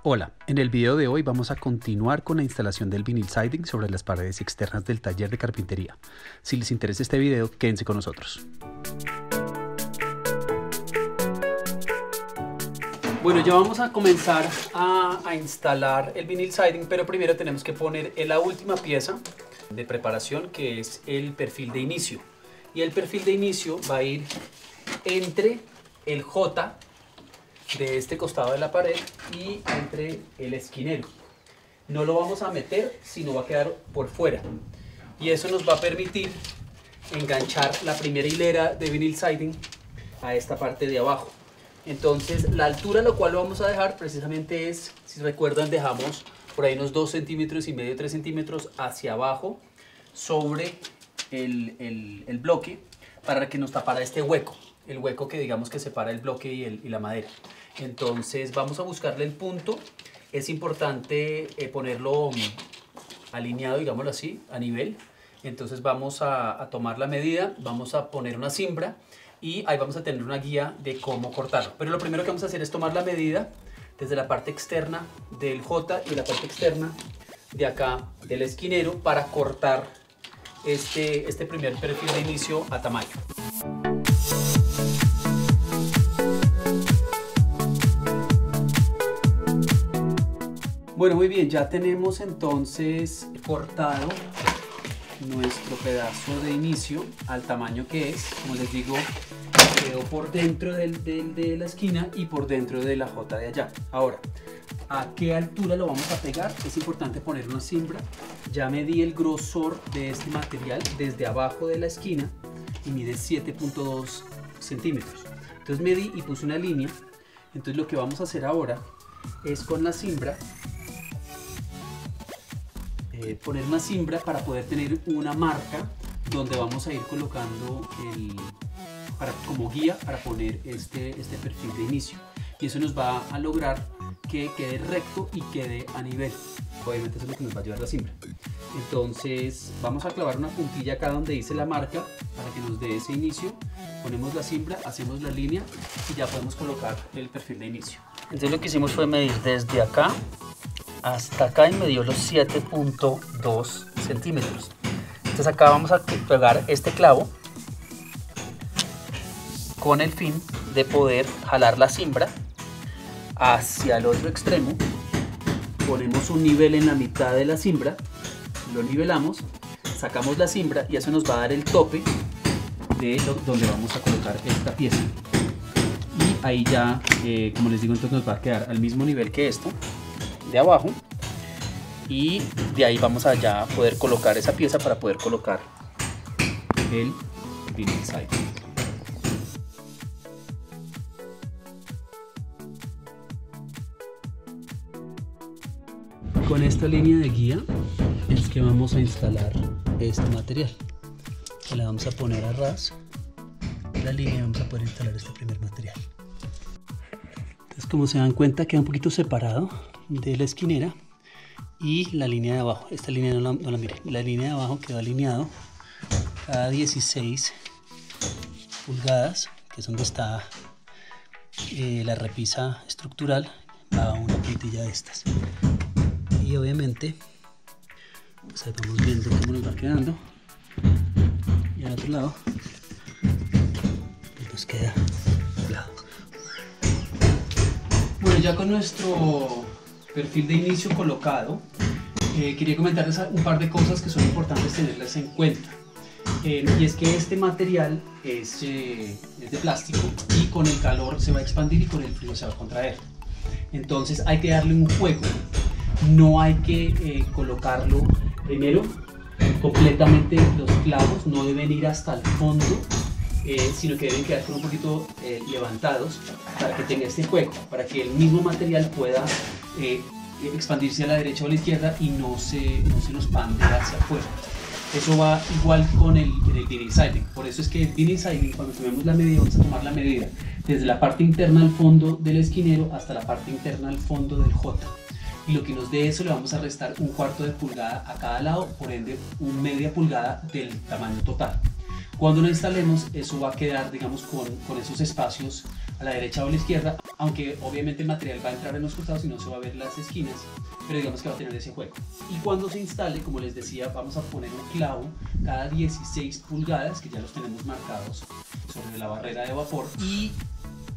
Hola, en el video de hoy vamos a continuar con la instalación del vinyl siding sobre las paredes externas del taller de carpintería. Si les interesa este video, quédense con nosotros. Bueno, ya vamos a comenzar a instalar el vinyl siding, pero primero tenemos que poner la última pieza de preparación, que es el perfil de inicio. Y el perfil de inicio va a ir entre el J de este costado de la pared y entre el esquinero. No lo vamos a meter, sino va a quedar por fuera. Y eso nos va a permitir enganchar la primera hilera de vinyl siding a esta parte de abajo. Entonces la altura a la cual lo vamos a dejar precisamente es, si recuerdan, dejamos por ahí unos 2,5 centímetros, 3 centímetros hacia abajo sobre el bloque, para que nos tapara este hueco, el hueco que digamos que separa el bloque y la madera. Entonces vamos a buscarle el punto. Es importante ponerlo alineado, digámoslo así, a nivel. Entonces vamos a tomar la medida, vamos a poner una cimbra y ahí vamos a tener una guía de cómo cortarlo. Pero lo primero que vamos a hacer es tomar la medida desde la parte externa del J y la parte externa de acá del esquinero para cortar este primer perfil de inicio a tamaño. Bueno, muy bien, ya tenemos entonces cortado nuestro pedazo de inicio al tamaño que es. Como les digo, quedó por dentro de la esquina y por dentro de la J de allá. Ahora, ¿a qué altura lo vamos a pegar? Es importante poner una cimbra. Ya medí el grosor de este material desde abajo de la esquina y mide 7,2 centímetros. Entonces medí y puse una línea. Entonces lo que vamos a hacer ahora es con la cimbra poner una cimbra para poder tener una marca donde vamos a ir colocando como guía para poner este perfil de inicio, y eso nos va a lograr que quede recto y quede a nivel. Obviamente eso es lo que nos va a ayudar la cimbra. Entonces vamos a clavar una puntilla acá donde dice la marca para que nos dé ese inicio. Ponemos la cimbra, hacemos la línea y ya podemos colocar el perfil de inicio. Entonces lo que hicimos fue medir desde acá hasta acá y me dio los 7,2 centímetros. Entonces acá vamos a pegar este clavo con el fin de poder jalar la cimbra hacia el otro extremo. Ponemos un nivel en la mitad de la cimbra, lo nivelamos, sacamos la cimbra y eso nos va a dar el tope de donde vamos a colocar esta pieza. Y ahí ya, como les digo, entonces nos va a quedar al mismo nivel que esto de abajo, y de ahí vamos a ya poder colocar esa pieza para poder colocar el vinyl siding. Con esta línea de guía es que vamos a instalar este material. Le vamos a poner a ras la línea y vamos a poder instalar este primer material. Entonces, como se dan cuenta, queda un poquito separado de la esquinera y la línea de abajo. Esta línea no la miren. La línea de abajo quedó alineado cada 16 pulgadas, que es donde está la repisa estructural, va una puntilla de estas. Y obviamente pues ahí vamos viendo cómo nos va quedando, y al otro lado pues nos queda doblado. Bueno, ya con nuestro perfil de inicio colocado, quería comentarles un par de cosas que son importantes tenerlas en cuenta. Y es que este material es de plástico y con el calor se va a expandir y con el frío se va a contraer. Entonces hay que darle un juego. No hay que colocarlo primero completamente, los clavos no deben ir hasta el fondo, sino que deben quedar un poquito levantados para que tenga este juego, para que el mismo material pueda expandirse a la derecha o a la izquierda y no se nos pande hacia afuera. Eso va igual con el vinyl siding. Por eso es que el vinyl siding, cuando tomemos la medida, vamos a tomar la medida desde la parte interna al fondo del esquinero hasta la parte interna al fondo del J. Y lo que nos dé eso le vamos a restar 1/4 de pulgada a cada lado, por ende media pulgada del tamaño total. Cuando lo instalemos, eso va a quedar, digamos, con esos espacios a la derecha o a la izquierda, aunque obviamente el material va a entrar en los costados y no se va a ver las esquinas, pero digamos que va a tener ese juego. Y cuando se instale, como les decía, vamos a poner un clavo cada 16 pulgadas, que ya los tenemos marcados sobre la barrera de vapor, y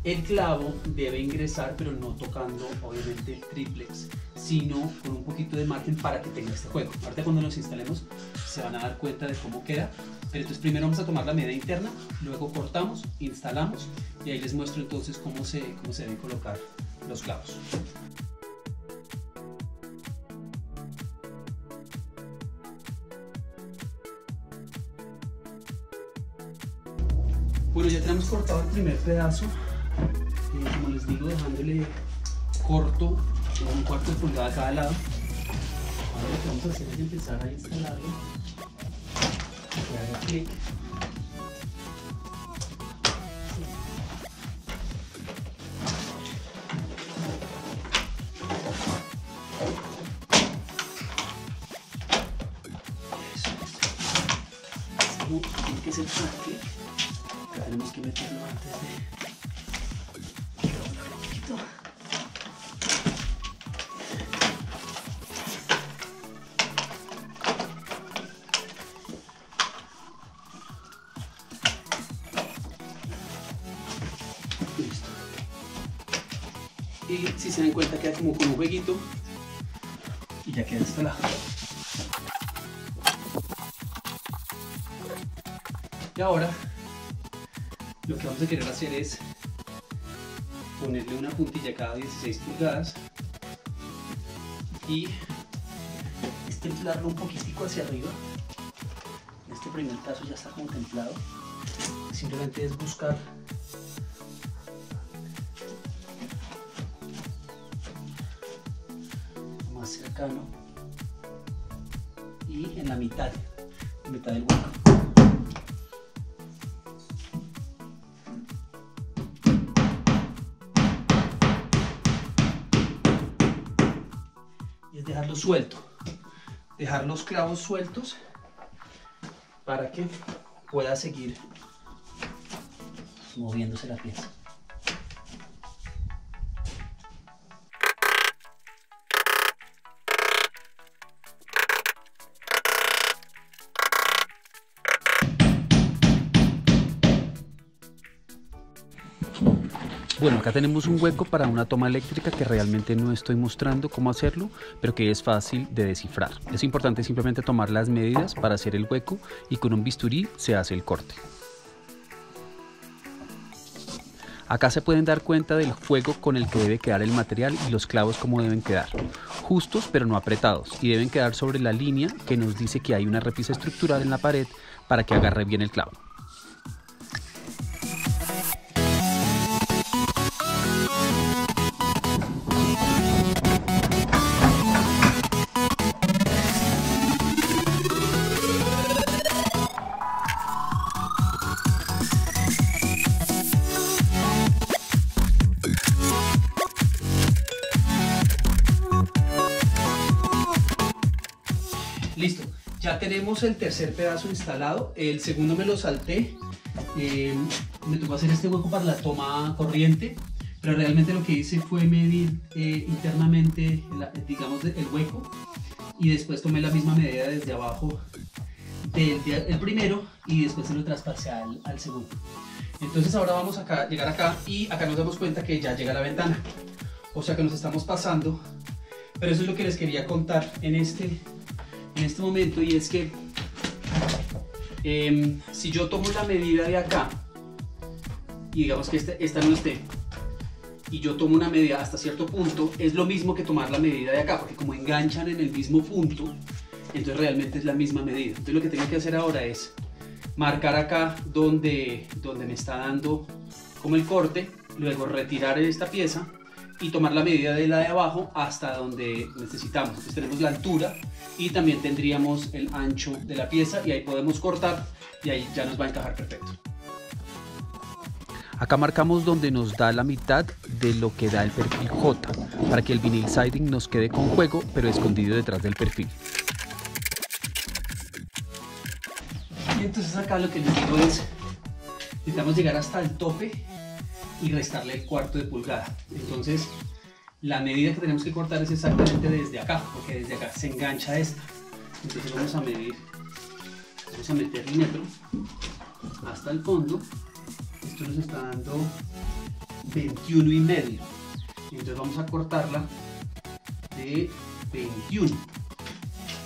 el clavo debe ingresar, pero no tocando obviamente el triplex, sino con un poquito de margen para que tenga este juego. Ahorita cuando los instalemos se van a dar cuenta de cómo queda, pero entonces primero vamos a tomar la medida interna, luego cortamos, instalamos y ahí les muestro entonces cómo se deben colocar los clavos. Bueno, ya tenemos cortado el primer pedazo, como les digo, dejándole corto un cuarto de pulgada a cada lado. Ahora lo que vamos a hacer es empezar a instalarlo, que haga clic. Tiene que ser para clic. Tenemos que meterlo antes de... Listo. Y si se dan cuenta queda como con un jueguito y ya queda instalado. Y ahora lo que vamos a querer hacer es ponerle una puntilla cada 16 pulgadas y templarlo un poquitico hacia arriba. Este primer paso ya está como templado. Simplemente es buscar lo más cercano y en la mitad del hueco. Dejarlo suelto, dejar los clavos sueltos para que pueda seguir moviéndose la pieza. Bueno, acá tenemos un hueco para una toma eléctrica que realmente no estoy mostrando cómo hacerlo, pero que es fácil de descifrar. Es importante simplemente tomar las medidas para hacer el hueco y con un bisturí se hace el corte. Acá se pueden dar cuenta del juego con el que debe quedar el material y los clavos cómo deben quedar. Justos pero no apretados, y deben quedar sobre la línea que nos dice que hay una repisa estructural en la pared para que agarre bien el clavo. Listo, ya tenemos el tercer pedazo instalado, el segundo me lo salté, me tocó hacer este hueco para la toma corriente, pero realmente lo que hice fue medir internamente, digamos, el hueco, y después tomé la misma medida desde abajo del primero y después se lo traspasé al segundo. Entonces ahora vamos a llegar acá y acá nos damos cuenta que ya llega la ventana, o sea que nos estamos pasando, pero eso es lo que les quería contar en este momento, y es que si yo tomo la medida de acá y digamos que esta no esté y yo tomo una medida hasta cierto punto, es lo mismo que tomar la medida de acá, porque como enganchan en el mismo punto, entonces realmente es la misma medida. Entonces lo que tengo que hacer ahora es marcar acá donde me está dando como el corte, luego retirar esta pieza y tomar la medida de la de abajo hasta donde necesitamos. Entonces tenemos la altura y también tendríamos el ancho de la pieza, y ahí podemos cortar y ahí ya nos va a encajar perfecto. Acá marcamos donde nos da la mitad de lo que da el perfil J, para que el vinyl siding nos quede con juego pero escondido detrás del perfil. Y entonces acá lo que les digo es, necesitamos llegar hasta el tope y restarle el cuarto de pulgada. Entonces la medida que tenemos que cortar es exactamente desde acá, porque desde acá se engancha esta. Entonces vamos a medir, vamos a meter el metro hasta el fondo. Esto nos está dando 21,5. Entonces vamos a cortarla de 21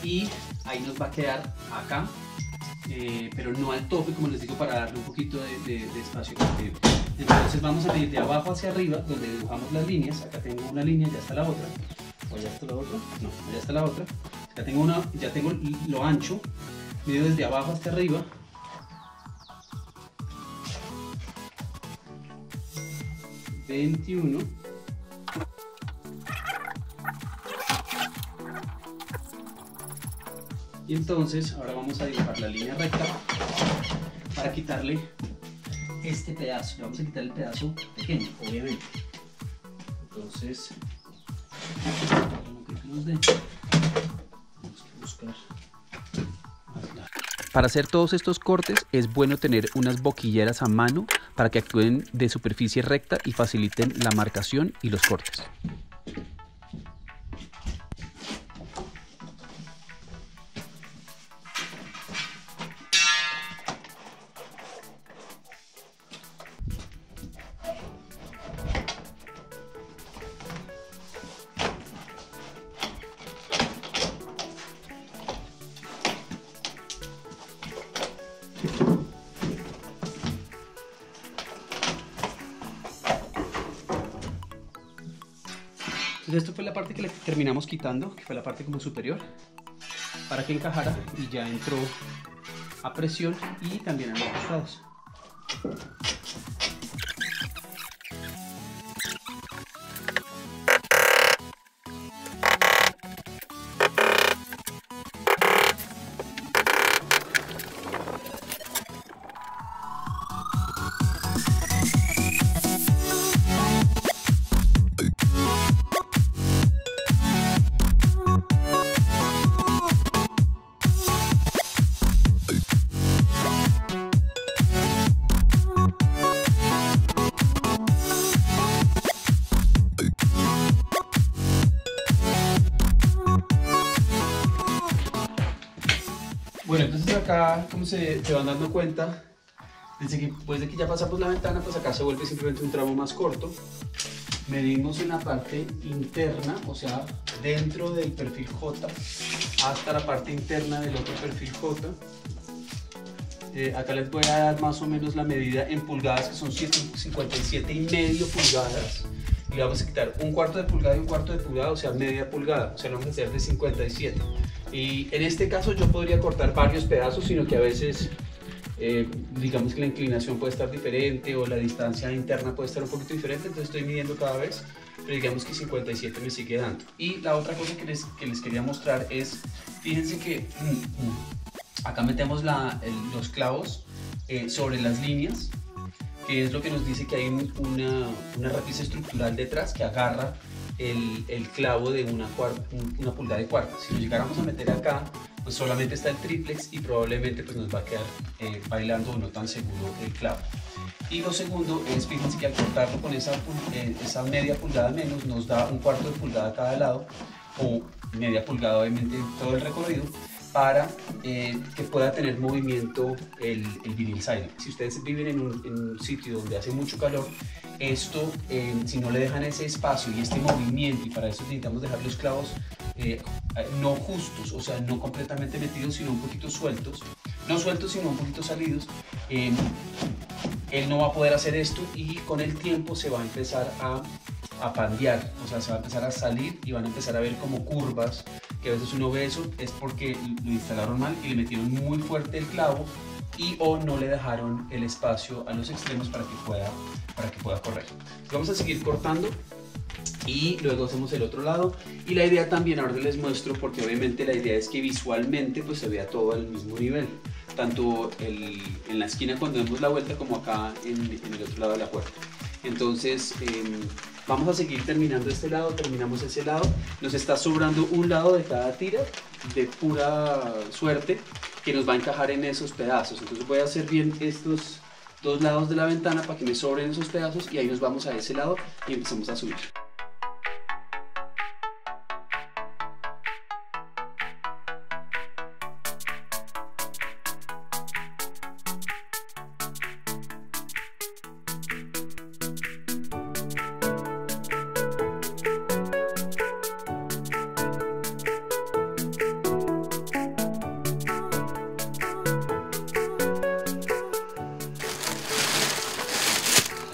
y ahí nos va a quedar acá, pero no al tope, como les digo, para darle un poquito de espacio creativo. Entonces vamos a medir de abajo hacia arriba, donde dibujamos las líneas. Acá tengo una línea, ya está la otra, o ya está la otra, no, ya está la otra. Acá tengo una, ya tengo lo ancho, mido desde abajo hasta arriba. $21. Y entonces ahora vamos a dibujar la línea recta para quitarle este pedazo. Le vamos a quitar el pedazo pequeño, obviamente. Entonces, vamos a buscar. Para hacer todos estos cortes es bueno tener unas boquilleras a mano para que actúen de superficie recta y faciliten la marcación y los cortes. Entonces esto fue la parte que le terminamos quitando, que fue la parte como superior, para que encajara y ya entró a presión y también a los costados. Bueno, entonces acá, como se van dando cuenta, después de que ya pasamos la ventana, pues acá se vuelve simplemente un tramo más corto. Medimos en la parte interna, o sea, dentro del perfil J, hasta la parte interna del otro perfil J. Acá les voy a dar más o menos la medida en pulgadas, que son 57,5 pulgadas. Y le vamos a quitar un cuarto de pulgada y un cuarto de pulgada, o sea, media pulgada. O sea, lo vamos a hacer de 57. Y en este caso yo podría cortar varios pedazos, sino que a veces digamos que la inclinación puede estar diferente o la distancia interna puede estar un poquito diferente, entonces estoy midiendo cada vez, pero digamos que 57 me sigue dando. Y la otra cosa que les quería mostrar es, fíjense que acá metemos los clavos sobre las líneas, que es lo que nos dice que hay una repisa estructural detrás que agarra el clavo de una pulgada de cuarta. Si lo llegáramos a meter acá, pues solamente está el triplex y probablemente pues nos va a quedar bailando o no tan seguro el clavo. Y lo segundo es, fíjense que al cortarlo con esa media pulgada menos, nos da un cuarto de pulgada a cada lado, o media pulgada obviamente en todo el recorrido, para que pueda tener movimiento el vinyl siding. Si ustedes viven en un sitio donde hace mucho calor, esto, si no le dejan ese espacio y este movimiento, y para eso necesitamos dejar los clavos no justos, o sea, no completamente metidos, sino un poquito sueltos, no sueltos, sino un poquito salidos, él no va a poder hacer esto y con el tiempo se va a empezar a pandear, o sea, se va a empezar a salir y van a empezar a ver como curvas, que a veces uno ve eso, es porque lo instalaron mal y le metieron muy fuerte el clavo y o no le dejaron el espacio a los extremos para que pueda correr. Vamos a seguir cortando y luego hacemos el otro lado, y la idea también, ahora les muestro, porque obviamente la idea es que visualmente pues se vea todo al mismo nivel, tanto en la esquina cuando demos la vuelta como acá en el otro lado de la puerta. Entonces vamos a seguir terminando este lado, terminamos ese lado, nos está sobrando un lado de cada tira de pura suerte que nos va a encajar en esos pedazos. Entonces voy a hacer bien estos 2 lados de la ventana para que me sobren esos pedazos, y ahí nos vamos a ese lado y empezamos a subir.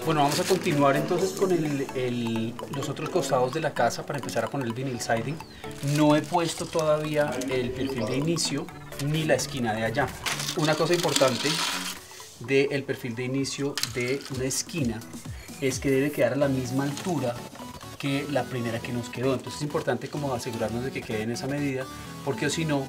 Bueno, vamos a continuar entonces con los otros costados de la casa para empezar a poner el vinyl siding. No he puesto todavía el perfil de inicio ni la esquina de allá. Una cosa importante del perfil de inicio de una esquina es que debe quedar a la misma altura que la primera que nos quedó. Entonces es importante como asegurarnos de que quede en esa medida, porque si no,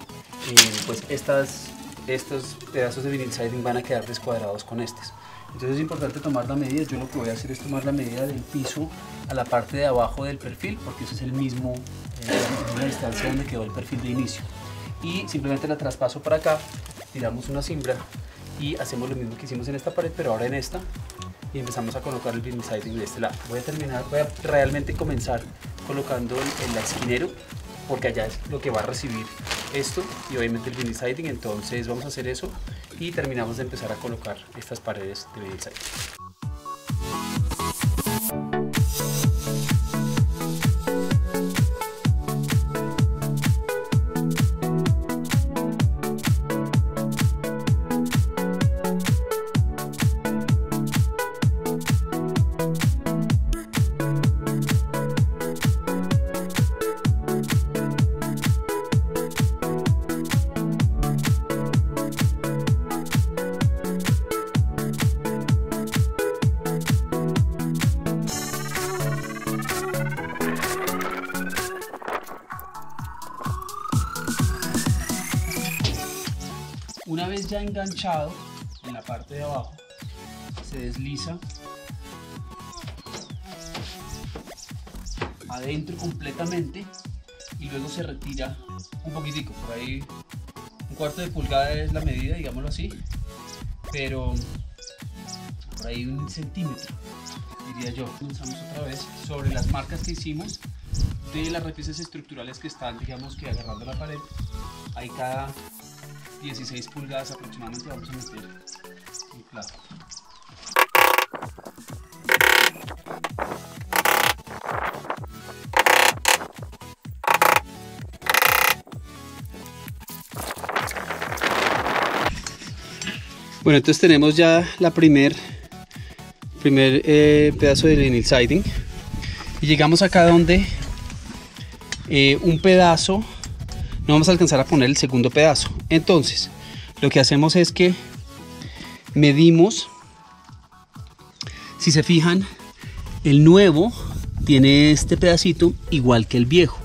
pues estos pedazos de vinyl siding van a quedar descuadrados con estos. Entonces es importante tomar la medida. Yo lo que voy a hacer es tomar la medida del piso a la parte de abajo del perfil, porque ese es el mismo, la distancia donde quedó el perfil de inicio. Y simplemente la traspaso para acá, tiramos una cimbra y hacemos lo mismo que hicimos en esta pared, pero ahora en esta, y empezamos a colocar el vinyl siding de este lado. Voy a realmente comenzar colocando el esquinero, porque allá es lo que va a recibir esto y obviamente el vinyl siding. Entonces vamos a hacer eso y terminamos de empezar a colocar estas paredes de vinyl siding. Una vez ya enganchado en la parte de abajo, se desliza adentro completamente y luego se retira un poquitico, por ahí 1/4 de pulgada es la medida, digámoslo así, pero por ahí 1 centímetro, diría yo. Comenzamos otra vez sobre las marcas que hicimos de las repisas estructurales que están, digamos que agarrando la pared. Ahí cada 16 pulgadas aproximadamente vamos a meter un clavo. Bueno, entonces tenemos ya la primer pedazo de vinyl siding y llegamos acá donde un pedazo no vamos a alcanzar a poner el segundo pedazo. Entonces lo que hacemos es que medimos. Si se fijan, el nuevo tiene este pedacito igual que el viejo,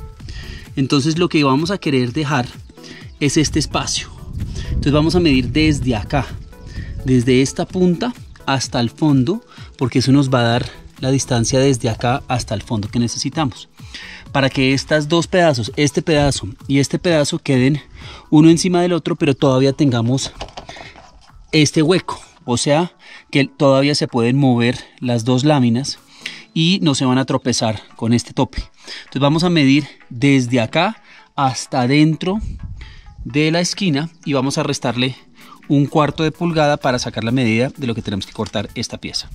entonces lo que vamos a querer dejar es este espacio. Entonces vamos a medir desde acá, desde esta punta hasta el fondo, porque eso nos va a dar la distancia desde acá hasta el fondo que necesitamos, para que estos dos pedazos, este pedazo y este pedazo, queden uno encima del otro, pero todavía tengamos este hueco, o sea que todavía se pueden mover las dos láminas y no se van a tropezar con este tope. Entonces vamos a medir desde acá hasta dentro de la esquina y vamos a restarle 1/4 de pulgada para sacar la medida de lo que tenemos que cortar esta pieza.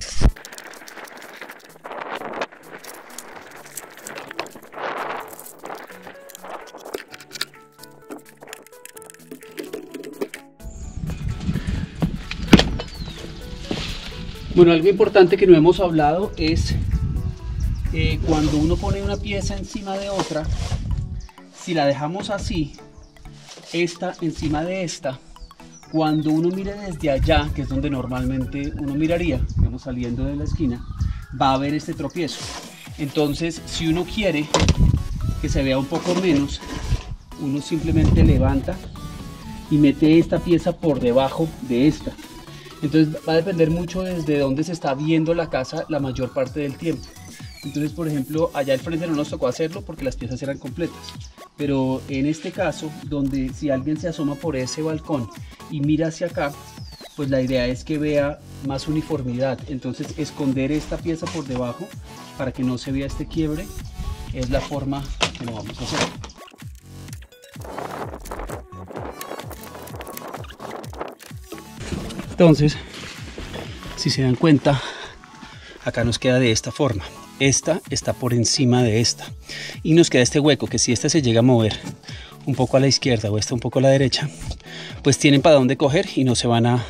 Bueno, algo importante que no hemos hablado es cuando uno pone una pieza encima de otra, si la dejamos así, esta encima de esta, cuando uno mire desde allá, que es donde normalmente uno miraría, digamos saliendo de la esquina, va a haber este tropiezo. Entonces, si uno quiere que se vea un poco menos, uno simplemente levanta y mete esta pieza por debajo de esta. Entonces va a depender mucho desde dónde se está viendo la casa la mayor parte del tiempo. Entonces, por ejemplo, allá al frente no nos tocó hacerlo porque las piezas eran completas, pero en este caso, donde si alguien se asoma por ese balcón y mira hacia acá, pues la idea es que vea más uniformidad. Entonces esconder esta pieza por debajo para que no se vea este quiebre es la forma que lo vamos a hacer. Entonces, si se dan cuenta, acá nos queda de esta forma. Esta está por encima de esta y nos queda este hueco que si esta se llega a mover un poco a la izquierda o esta un poco a la derecha, pues tienen para dónde coger y no se van a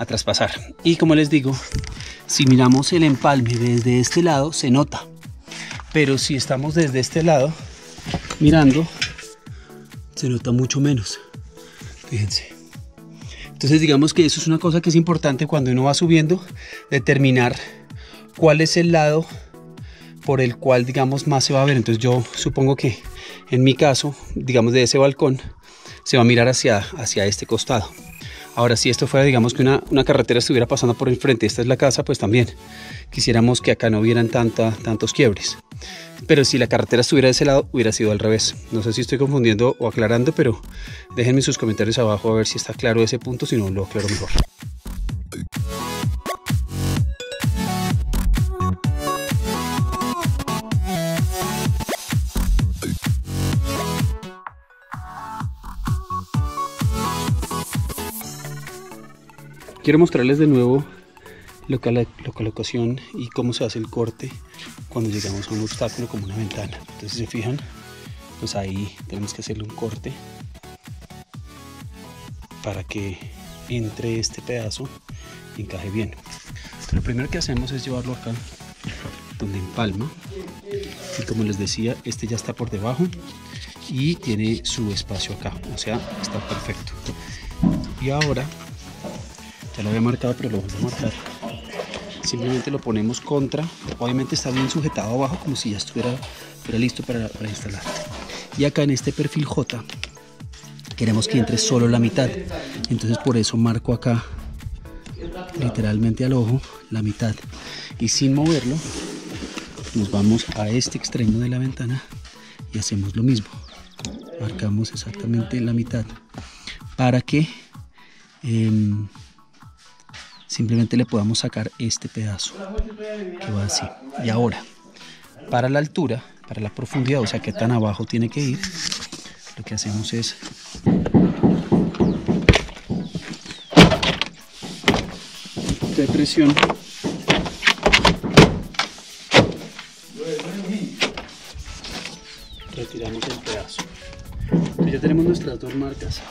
traspasar. Y como les digo, si miramos el empalme desde este lado se nota, pero si estamos desde este lado mirando se nota mucho menos. Fíjense. Entonces digamos que eso es una cosa que es importante cuando uno va subiendo, determinar cuál es el lado por el cual digamos más se va a ver. Entonces yo supongo que en mi caso, digamos de ese balcón, se va a mirar hacia este costado. Ahora si esto fuera digamos que una carretera estuviera pasando por el frente, esta es la casa, pues también quisiéramos que acá no hubieran tantos quiebres. Pero si la carretera estuviera de ese lado, hubiera sido al revés. No sé si estoy confundiendo o aclarando, pero déjenme sus comentarios abajo a ver si está claro ese punto, si no lo aclaro mejor. Quiero mostrarles de nuevo la colocación y cómo se hace el corte cuando llegamos a un obstáculo como una ventana. Entonces si se fijan, pues ahí tenemos que hacerle un corte para que entre este pedazo y encaje bien. Entonces, lo primero que hacemos es llevarlo acá donde empalma y como les decía, este ya está por debajo y tiene su espacio acá, o sea, está perfecto. Y ahora ya lo había marcado, pero lo vuelvo a marcar. Simplemente lo ponemos contra. Obviamente está bien sujetado abajo, como si ya estuviera listo para instalar. Y acá en este perfil J queremos que entre solo la mitad. Entonces por eso marco acá, literalmente al ojo, la mitad. Y sin moverlo, nos vamos a este extremo de la ventana y hacemos lo mismo. Marcamos exactamente la mitad para que simplemente le podamos sacar este pedazo que va así. Y ahora, para la altura, para la profundidad, o sea que tan abajo tiene que ir, lo que hacemos es de presión retiramos el pedazo. Entonces ya tenemos nuestras dos marcas.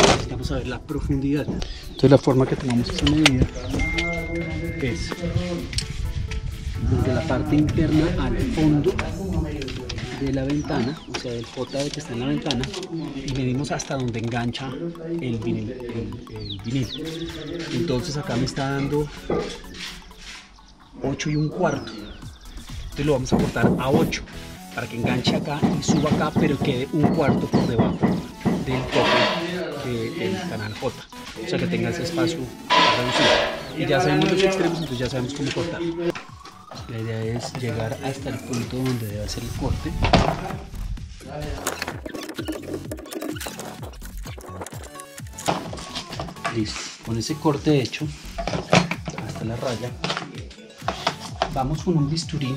Necesitamos saber la profundidad. Entonces la forma que tomamos esta medida es desde la parte interna al fondo de la ventana, o sea del J que está en la ventana, y medimos hasta donde engancha el vinil. Entonces acá me está dando 8 1/4. Entonces lo vamos a cortar a 8 para que enganche acá y suba acá, pero quede 1/4 por debajo del tope del canal J, o sea que tenga ese espacio reducido. Y ya sabemos los extremos, entonces ya sabemos cómo cortar. La idea es llegar hasta el punto donde debe hacer el corte. Listo, con ese corte hecho hasta la raya, vamos con un bisturí.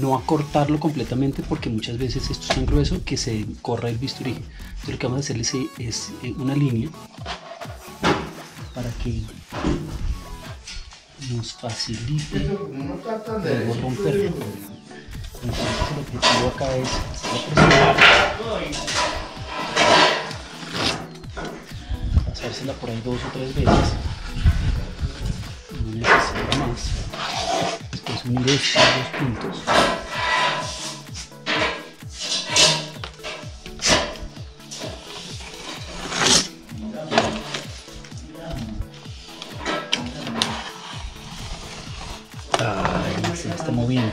No a cortarlo completamente porque muchas veces esto es tan grueso que se corre el bisturí. Entonces lo que vamos a hacer es una línea para que nos facilite luego romperlo. Entonces el objetivo acá es hacer la presión, pasársela por ahí 2 o 3 veces, no necesita más. Después unir estos dos puntos. Ay, se está moviendo.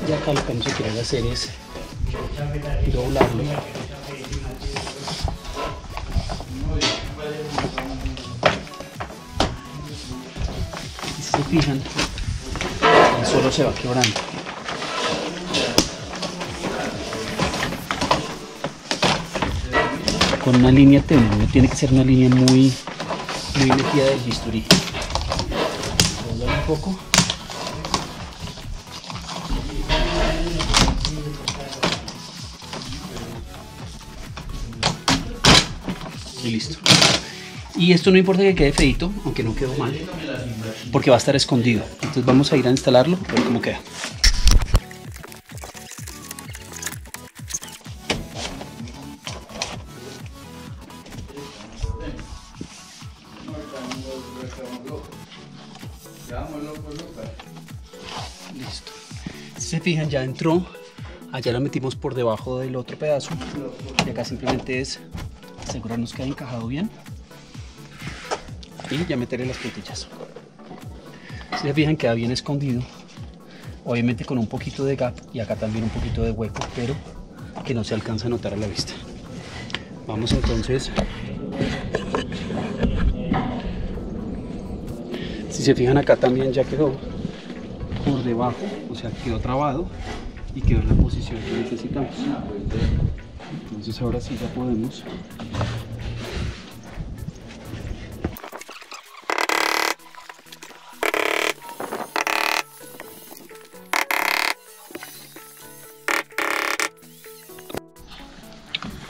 Y acá lo que vamos a querer hacer es y doblarlo. Y si se fijan, él solo se va quebrando. Con una línea tenue, no tiene que ser una línea muy metida del bisturí. Doblar un poco. Y listo. Y esto no importa que quede feito, aunque no quedó mal, porque va a estar escondido. Entonces vamos a ir a instalarlo, a ver cómo queda. Listo. Si se fijan, ya entró. Allá lo metimos por debajo del otro pedazo. Y acá simplemente es asegurarnos que haya encajado bien. Y ya meteré las puntillas. Si se fijan, queda bien escondido. Obviamente con un poquito de gap y acá también un poquito de hueco, pero que no se alcanza a notar a la vista. Vamos entonces. Si se fijan, acá también ya quedó por debajo, o sea, quedó trabado y quedó en la posición que necesitamos. Entonces ahora sí ya podemos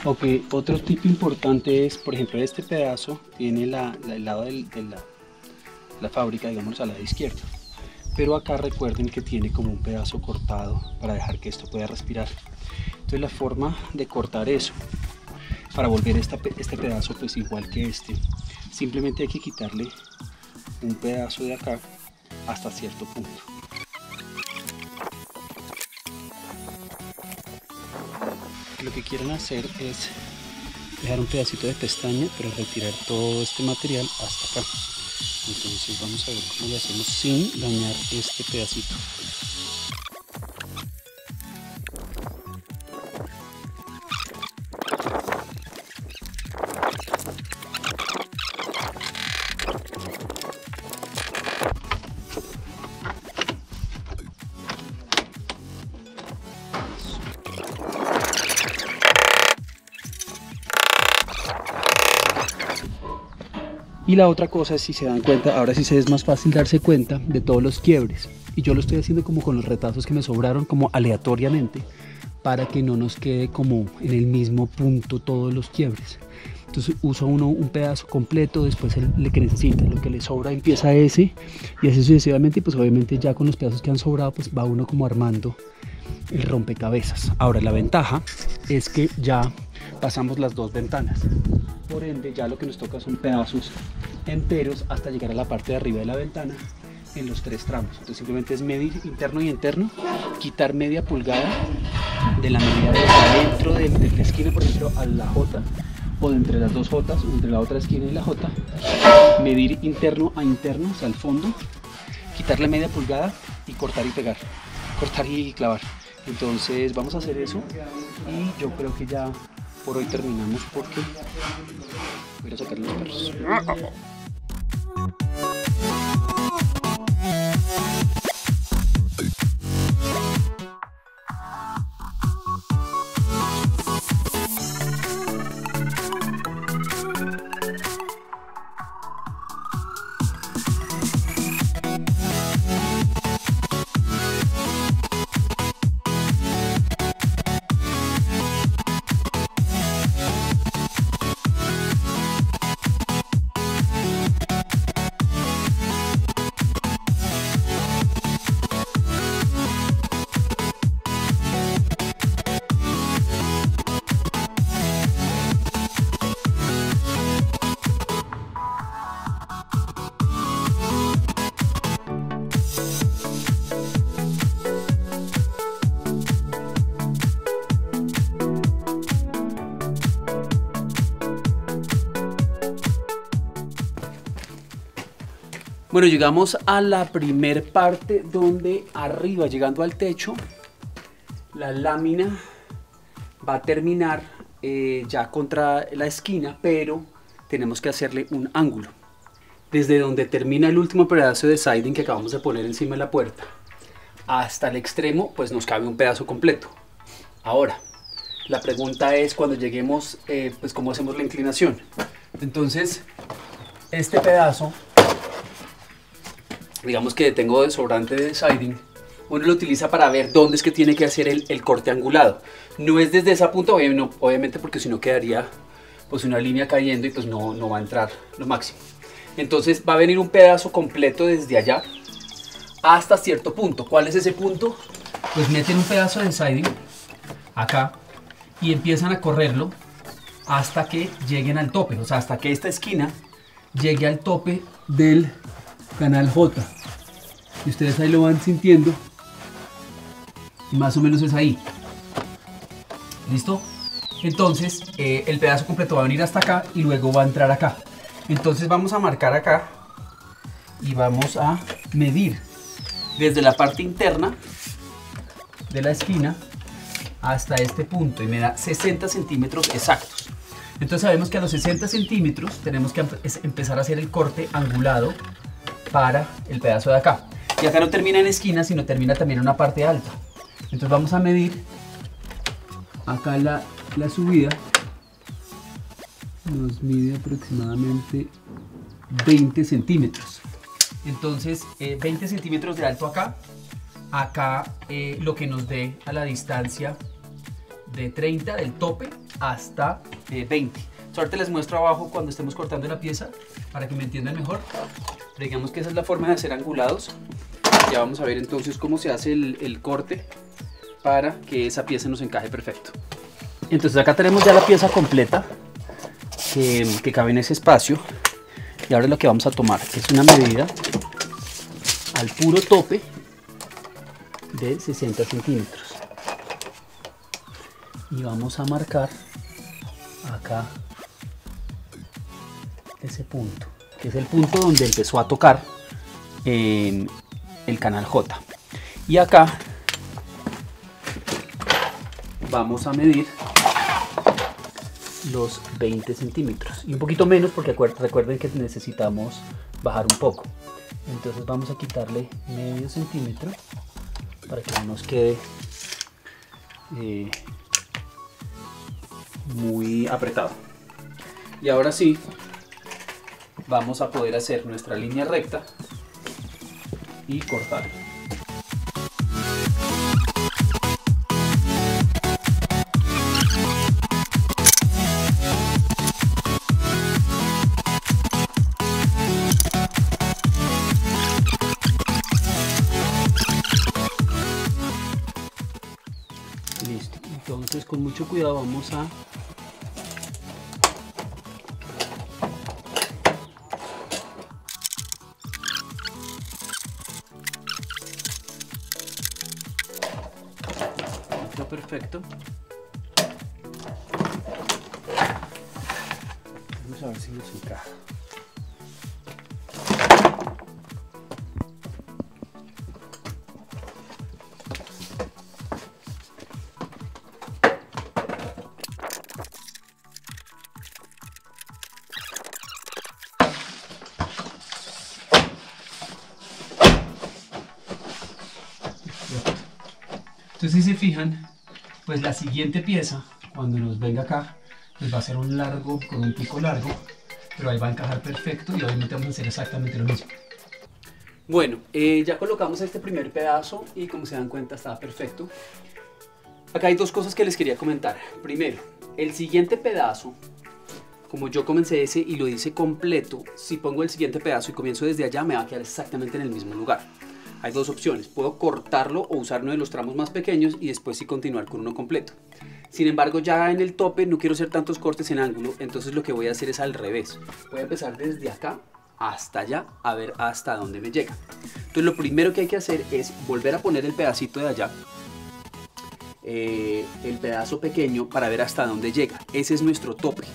Ok, otro tip importante es, por ejemplo, este pedazo tiene el lado de la fábrica, digamos, al lado izquierdo. Pero acá recuerden que tiene como un pedazo cortado para dejar que esto pueda respirar. Entonces la forma de cortar eso, para volver este pedazo pues igual que este, simplemente hay que quitarle un pedazo de acá hasta cierto punto. Lo que quieren hacer es dejar un pedacito de pestaña, pero retirar todo este material hasta acá. Entonces vamos a ver cómo lo hacemos sin dañar este pedacito. Y la otra cosa es, si se dan cuenta, ahora sí es más fácil darse cuenta de todos los quiebres. Y yo lo estoy haciendo como con los retazos que me sobraron, como aleatoriamente, para que no nos quede como en el mismo punto todos los quiebres. Entonces usa uno un pedazo completo, después el que necesita, lo que le sobra empieza ese, y así sucesivamente, y pues obviamente ya con los pedazos que han sobrado, pues va uno como armando el rompecabezas. Ahora la ventaja es que ya pasamos las dos ventanas. Por ende, ya lo que nos toca son pedazos enteros hasta llegar a la parte de arriba de la ventana en los tres tramos. Entonces simplemente es medir interno y interno, quitar media pulgada de la medida de adentro de la esquina, por ejemplo, a la J, o de entre las dos J, o entre la otra esquina y la J, medir interno a interno, o sea, al fondo, quitarle media pulgada y cortar y pegar, cortar y clavar. Entonces vamos a hacer eso y yo creo que ya por hoy terminamos, porque voy a sacar los perros. Bueno, llegamos a la primer parte donde arriba, llegando al techo, la lámina va a terminar ya contra la esquina, pero tenemos que hacerle un ángulo. Desde donde termina el último pedazo de siding que acabamos de poner encima de la puerta hasta el extremo, pues nos cabe un pedazo completo. Ahora, la pregunta es cuando lleguemos, pues cómo hacemos la inclinación. Entonces, este pedazo, digamos que tengo de sobrante de siding, uno lo utiliza para ver dónde es que tiene que hacer el corte angulado. No es desde esa punta, obviamente, porque si no quedaría pues una línea cayendo y pues no va a entrar lo máximo. Entonces va a venir un pedazo completo desde allá hasta cierto punto. ¿Cuál es ese punto? Pues meten un pedazo de siding acá y empiezan a correrlo hasta que lleguen al tope, o sea, hasta que esta esquina llegue al tope del canal J. Y ustedes ahí lo van sintiendo. Más o menos es ahí. ¿Listo? Entonces el pedazo completo va a venir hasta acá y luego va a entrar acá. Entonces vamos a marcar acá y vamos a medir desde la parte interna de la esquina hasta este punto y me da 60 centímetros exactos. Entonces sabemos que a los 60 centímetros tenemos que empezar a hacer el corte angulado para el pedazo de acá. Y acá no termina en esquina, sino termina también en una parte alta. Entonces vamos a medir acá la subida. Nos mide aproximadamente 20 centímetros. Entonces 20 centímetros de alto acá. Acá lo que nos dé a la distancia de 30 del tope hasta 20. Entonces, ahorita les muestro abajo cuando estemos cortando la pieza para que me entiendan mejor. Digamos que esa es la forma de hacer angulados. Ya vamos a ver entonces cómo se hace el corte para que esa pieza nos encaje perfecto. Entonces acá tenemos ya la pieza completa que cabe en ese espacio. Y ahora lo que vamos a tomar es una medida al puro tope de 60 centímetros. Y vamos a marcar acá ese punto, que es el punto donde empezó a tocar el canal J. Y acá vamos a medir los 20 centímetros y un poquito menos porque recuerden que necesitamos bajar un poco. Entonces vamos a quitarle medio centímetro para que no nos quede muy apretado. Y ahora sí vamos a poder hacer nuestra línea recta y cortar. Listo, entonces con mucho cuidado vamos a está perfecto. Vamos a ver si nos encaja. Entonces, si se fijan, pues la siguiente pieza, cuando nos venga acá, pues va a ser un largo, con un pico largo, pero ahí va a encajar perfecto y obviamente vamos a hacer exactamente lo mismo. Bueno, ya colocamos este primer pedazo y como se dan cuenta está perfecto. Acá hay dos cosas que les quería comentar. Primero, el siguiente pedazo, como yo comencé ese y lo hice completo, si pongo el siguiente pedazo y comienzo desde allá me va a quedar exactamente en el mismo lugar. Hay dos opciones, puedo cortarlo o usar uno de los tramos más pequeños y después sí continuar con uno completo. Sin embargo, ya en el tope no quiero hacer tantos cortes en ángulo, entonces lo que voy a hacer es al revés. Voy a empezar desde acá hasta allá a ver hasta dónde me llega. Entonces lo primero que hay que hacer es volver a poner el pedacito de allá, el pedazo pequeño, para ver hasta dónde llega. Ese es nuestro tope.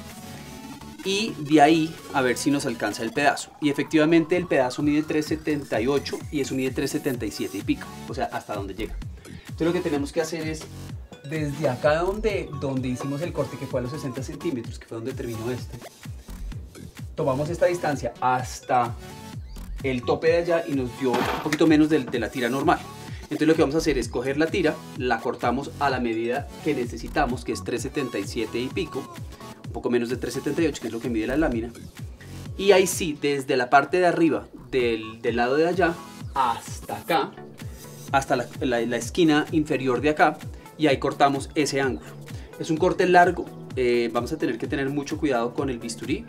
Y de ahí a ver si nos alcanza el pedazo. Y efectivamente el pedazo mide 3,78 y eso mide 3,77 y pico, o sea hasta donde llega. Entonces lo que tenemos que hacer es desde acá donde hicimos el corte, que fue a los 60 centímetros, que fue donde terminó este, tomamos esta distancia hasta el tope de allá y nos dio un poquito menos de la tira normal. Entonces lo que vamos a hacer es coger la tira, la cortamos a la medida que necesitamos, que es 3,77 y pico, un poco menos de 3,78, que es lo que mide la lámina. Y ahí sí, desde la parte de arriba del lado de allá hasta acá, hasta la esquina inferior de acá, y ahí cortamos ese ángulo. Es un corte largo, vamos a tener que tener mucho cuidado con el bisturí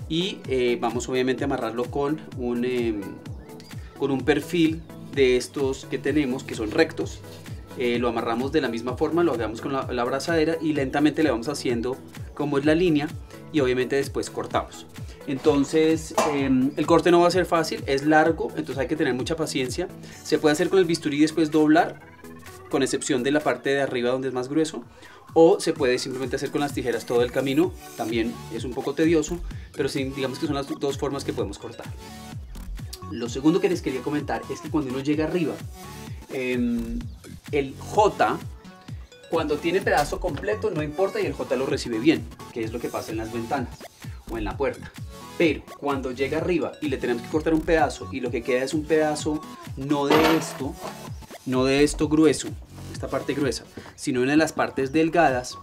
y vamos obviamente a amarrarlo con un perfil de estos que tenemos, que son rectos. Lo amarramos de la misma forma, lo hagamos con la abrazadera y lentamente le vamos haciendo como es la línea y obviamente después cortamos. Entonces el corte no va a ser fácil, es largo, entonces hay que tener mucha paciencia. Se puede hacer con el bisturí y después doblar, con excepción de la parte de arriba donde es más grueso, o se puede simplemente hacer con las tijeras todo el camino. También es un poco tedioso, pero sí, digamos que son las dos formas que podemos cortar. Lo segundo que les quería comentar es que cuando uno llega arriba, el J, cuando tiene pedazo completo no importa y el J lo recibe bien, que es lo que pasa en las ventanas o en la puerta. Pero cuando llega arriba y le tenemos que cortar un pedazo y lo que queda es un pedazo no de esto grueso, esta parte gruesa, sino una de las partes delgadas,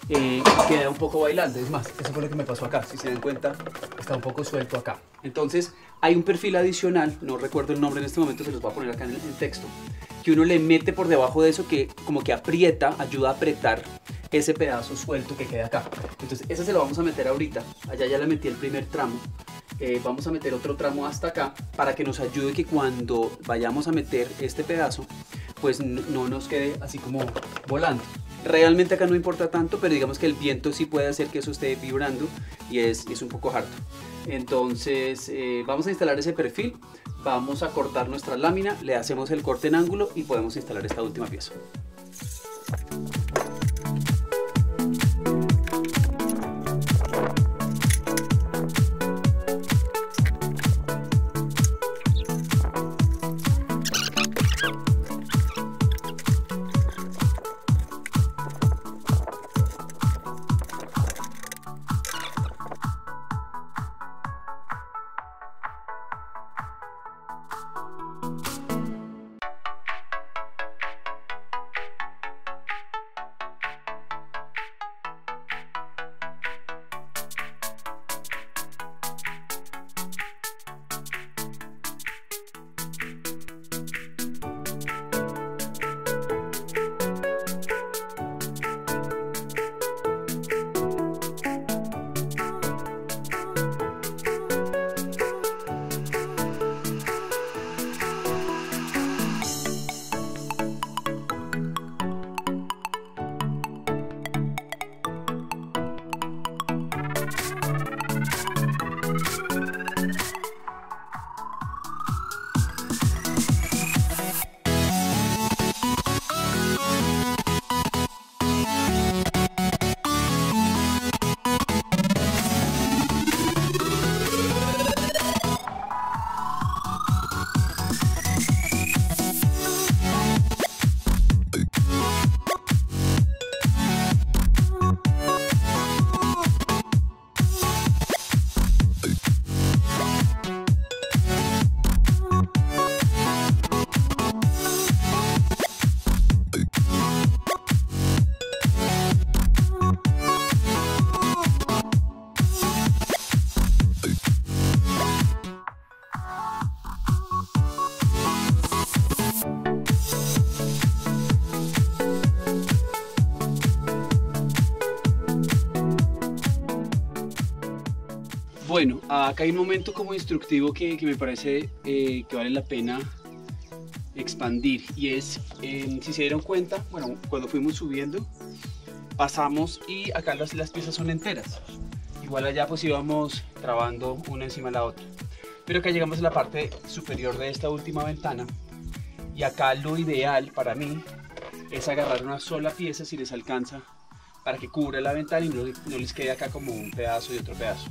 queda un poco bailando. Es más, eso fue lo que me pasó acá, si se dan cuenta está un poco suelto acá. Entonces hay un perfil adicional, no recuerdo el nombre en este momento, se los voy a poner acá en el texto, que uno le mete por debajo de eso, que como que aprieta, ayuda a apretar ese pedazo suelto que queda acá. Entonces ese se lo vamos a meter ahorita, allá ya le metí el primer tramo, vamos a meter otro tramo hasta acá para que nos ayude que cuando vayamos a meter este pedazo pues no nos quede así como volando. Realmente acá no importa tanto, pero digamos que el viento sí puede hacer que eso esté vibrando y es un poco harto. Entonces vamos a instalar ese perfil, vamos a cortar nuestra lámina, le hacemos el corte en ángulo y podemos instalar esta última pieza. Bueno, acá hay un momento como instructivo que me parece que vale la pena expandir, y es, si se dieron cuenta, bueno, cuando fuimos subiendo pasamos y acá las piezas son enteras, igual allá pues íbamos trabando una encima de la otra, pero acá llegamos a la parte superior de esta última ventana y acá lo ideal para mí es agarrar una sola pieza si les alcanza para que cubra la ventana y no les quede acá como un pedazo y otro pedazo.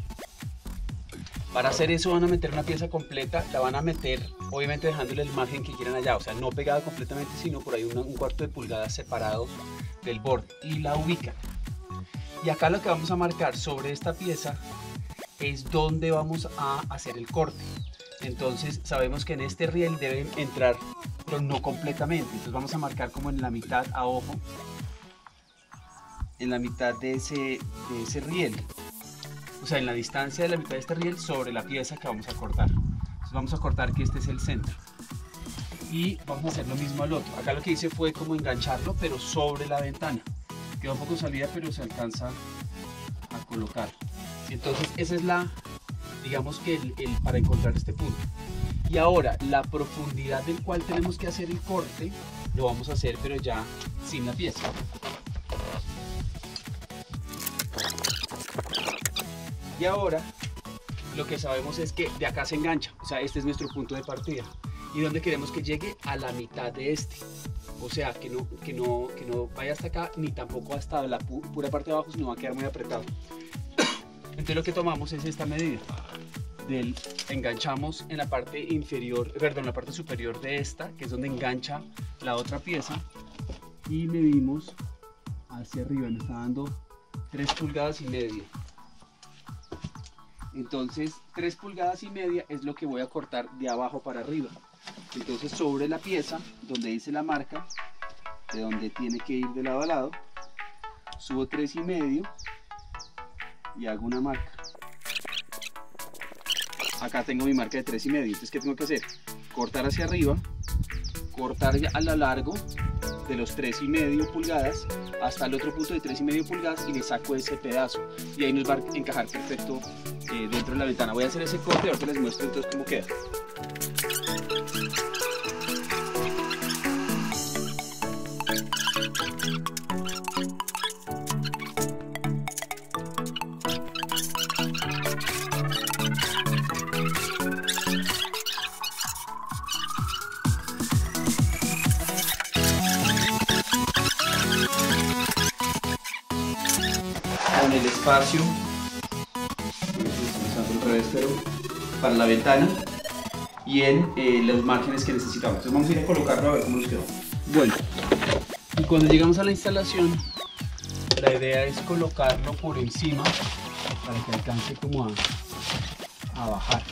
Para hacer eso van a meter una pieza completa, la van a meter obviamente dejándole el margen que quieran allá, o sea no pegada completamente, sino por ahí un cuarto de pulgada separado del borde y la ubican. Y acá lo que vamos a marcar sobre esta pieza es donde vamos a hacer el corte. Entonces sabemos que en este riel deben entrar, pero no completamente. Entonces vamos a marcar como en la mitad a ojo, en la mitad de ese riel. O sea, en la distancia de la mitad de este riel sobre la pieza que vamos a cortar. Entonces vamos a cortar que este es el centro. Y vamos a hacer lo mismo al otro. Acá lo que hice fue como engancharlo, pero sobre la ventana. Quedó un poco salida, pero se alcanza a colocar. Entonces esa es la, digamos que el para encontrar este punto. Y ahora la profundidad del cual tenemos que hacer el corte lo vamos a hacer, pero ya sin la pieza. Y ahora lo que sabemos es que de acá se engancha, o sea, este es nuestro punto de partida. Y donde queremos que llegue a la mitad de este. O sea, que no vaya hasta acá, ni tampoco hasta la pura parte de abajo, sino va a quedar muy apretado. Entonces lo que tomamos es esta medida. Enganchamos en la parte inferior, perdón, en la parte superior de esta, que es donde engancha la otra pieza. Y medimos hacia arriba, me está dando 3,5 pulgadas. Entonces 3,5 pulgadas es lo que voy a cortar de abajo para arriba. Entonces sobre la pieza donde dice la marca de donde tiene que ir de lado a lado, subo 3,5 y hago una marca. Acá tengo mi marca de 3,5. Entonces ¿qué tengo que hacer? Cortar hacia arriba, cortar a lo largo de los 3,5 pulgadas hasta el otro punto de 3,5 pulgadas y le saco ese pedazo y ahí nos va a encajar perfecto dentro de la ventana. Voy a hacer ese corte y ahorita les muestro entonces cómo queda. Con el espacio para la ventana y en los márgenes que necesitamos. Entonces vamos a ir a colocarlo a ver cómo nos quedó. Bueno, y cuando llegamos a la instalación, la idea es colocarlo por encima para que alcance como a bajar.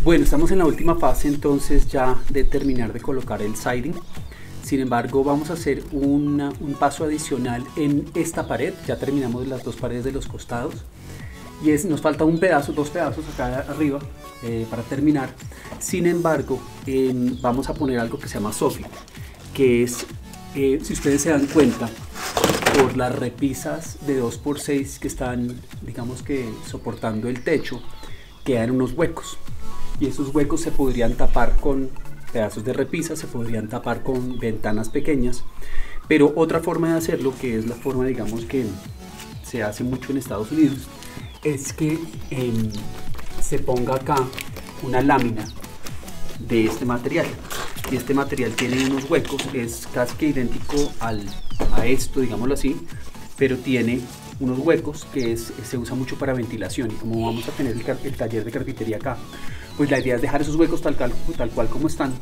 Bueno, estamos en la última fase entonces ya de terminar de colocar el siding. Sin embargo, vamos a hacer un paso adicional en esta pared. Ya terminamos las dos paredes de los costados y nos falta un pedazo, dos pedazos acá arriba para terminar. Sin embargo, vamos a poner algo que se llama Soffit, que es, si ustedes se dan cuenta, por las repisas de 2x6 que están, digamos que soportando el techo, quedan unos huecos. Y esos huecos se podrían tapar con pedazos de repisa, se podrían tapar con ventanas pequeñas, pero otra forma de hacerlo, que es la forma, digamos, que se hace mucho en Estados Unidos, es que se ponga acá una lámina de este material, y este material tiene unos huecos, es casi que idéntico a esto, digámoslo así, pero tiene unos huecos que se usa mucho para ventilación. Y como vamos a tener el taller de carpintería acá, pues la idea es dejar esos huecos tal cual como están.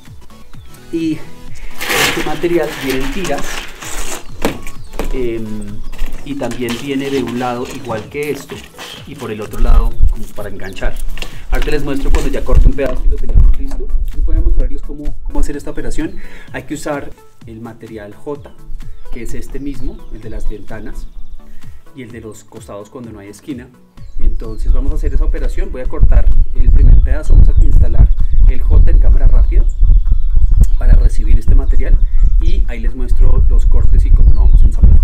Y este material viene en tiras y también viene de un lado igual que esto y por el otro lado como para enganchar. Ahora les muestro cuando ya corte un pedazo y lo tengamos listo. Voy a mostrarles cómo hacer esta operación. Hay que usar el material J, que es este mismo, el de las ventanas, y el de los costados cuando no hay esquina. Entonces vamos a hacer esa operación. Voy a cortar el primer pedazo, vamos a instalar el J en cámara rápida para recibir este material y ahí les muestro los cortes y cómo lo vamos a ensamblar.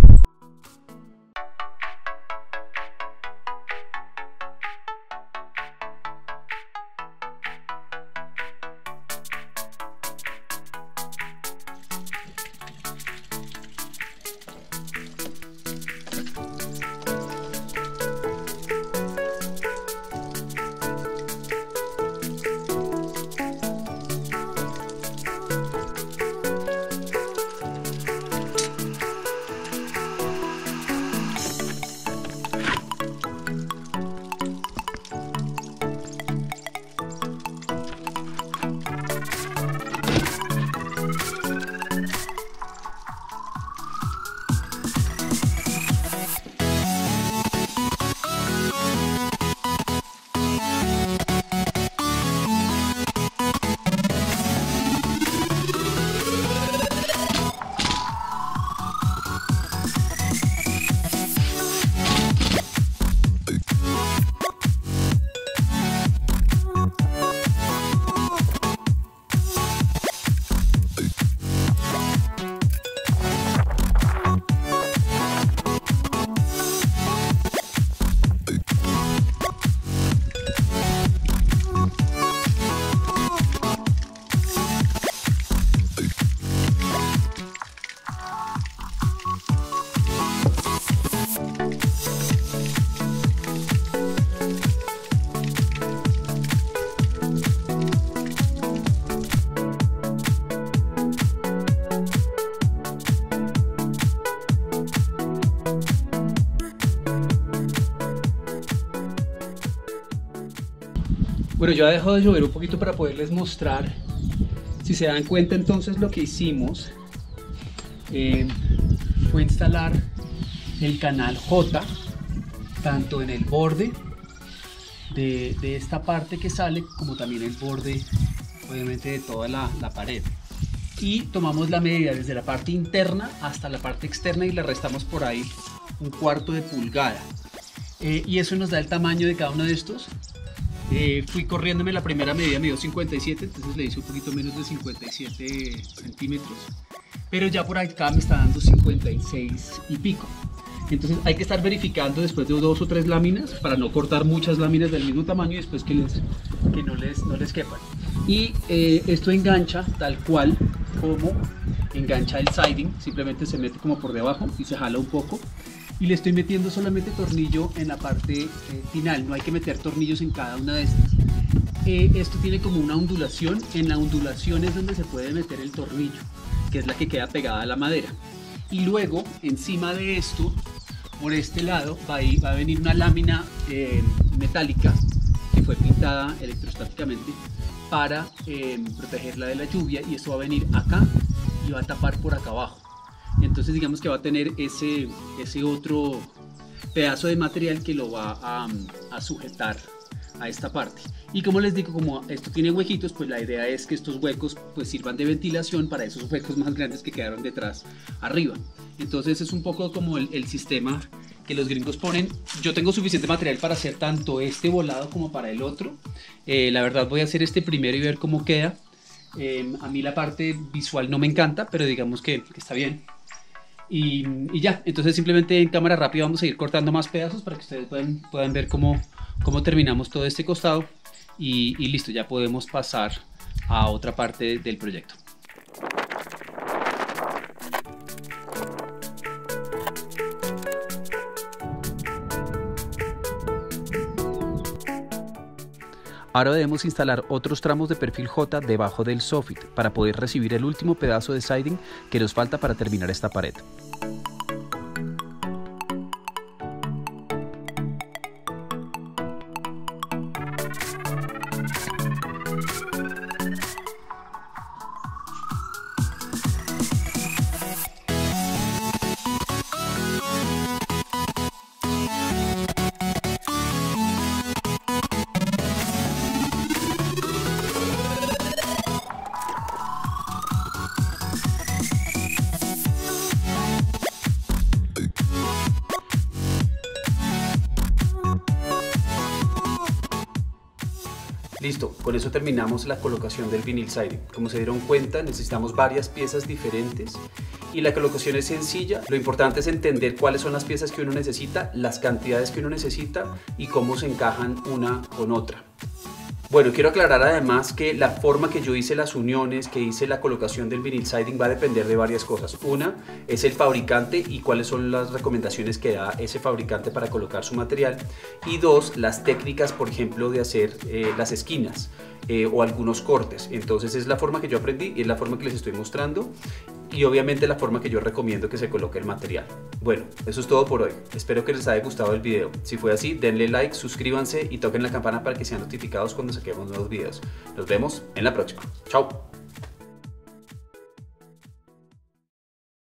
Bueno, ya ha dejado de llover un poquito para poderles mostrar. Si se dan cuenta, entonces lo que hicimos fue instalar el canal J tanto en el borde de esta parte que sale, como también el borde obviamente de toda la pared, y tomamos la medida desde la parte interna hasta la parte externa y le restamos por ahí 1/4 de pulgada, y eso nos da el tamaño de cada uno de estos. Fui corriéndome, la primera medida me dio 57, entonces le hice un poquito menos de 57 centímetros, pero ya por acá me está dando 56 y pico. Entonces hay que estar verificando después de 2 o 3 láminas para no cortar muchas láminas del mismo tamaño y después que no les quepan. Y esto engancha tal cual como engancha el siding, simplemente se mete como por debajo y se jala un poco. Y le estoy metiendo solamente tornillo en la parte final, no hay que meter tornillos en cada una de estas. Esto tiene como una ondulación, en la ondulación es donde se puede meter el tornillo, que es la que queda pegada a la madera. Y luego encima de esto, por este lado, va a venir una lámina metálica que fue pintada electrostáticamente para protegerla de la lluvia, y esto va a venir acá y va a tapar por acá abajo. Entonces digamos que va a tener ese otro pedazo de material que lo va a sujetar a esta parte. Y como les digo, como esto tiene huequitos, pues la idea es que estos huecos pues sirvan de ventilación para esos huecos más grandes que quedaron detrás arriba. Entonces es un poco como el sistema que los gringos ponen. Yo tengo suficiente material para hacer tanto este volado como para el otro. La verdad voy a hacer este primero y ver cómo queda. A mí la parte visual no me encanta, pero digamos que está bien. Y ya, entonces simplemente en cámara rápida vamos a ir cortando más pedazos para que ustedes puedan ver cómo terminamos todo este costado, y listo, ya podemos pasar a otra parte del proyecto. Ahora debemos instalar otros tramos de perfil J debajo del soffit para poder recibir el último pedazo de siding que nos falta para terminar esta pared. Listo, con eso terminamos la colocación del vinyl siding. Como se dieron cuenta, necesitamos varias piezas diferentes y la colocación es sencilla. Lo importante es entender cuáles son las piezas que uno necesita, las cantidades que uno necesita y cómo se encajan una con otra. Bueno, quiero aclarar además que la forma que yo hice las uniones, que hice la colocación del vinyl siding va a depender de varias cosas. Una es el fabricante y cuáles son las recomendaciones que da ese fabricante para colocar su material. Y dos, las técnicas, por ejemplo, de hacer las esquinas o algunos cortes. Entonces es la forma que yo aprendí y es la forma que les estoy mostrando. Y obviamente la forma que yo recomiendo que se coloque el material. Bueno, eso es todo por hoy. Espero que les haya gustado el video. Si fue así, denle like, suscríbanse y toquen la campana para que sean notificados cuando saquemos nuevos videos. Nos vemos en la próxima. Chao.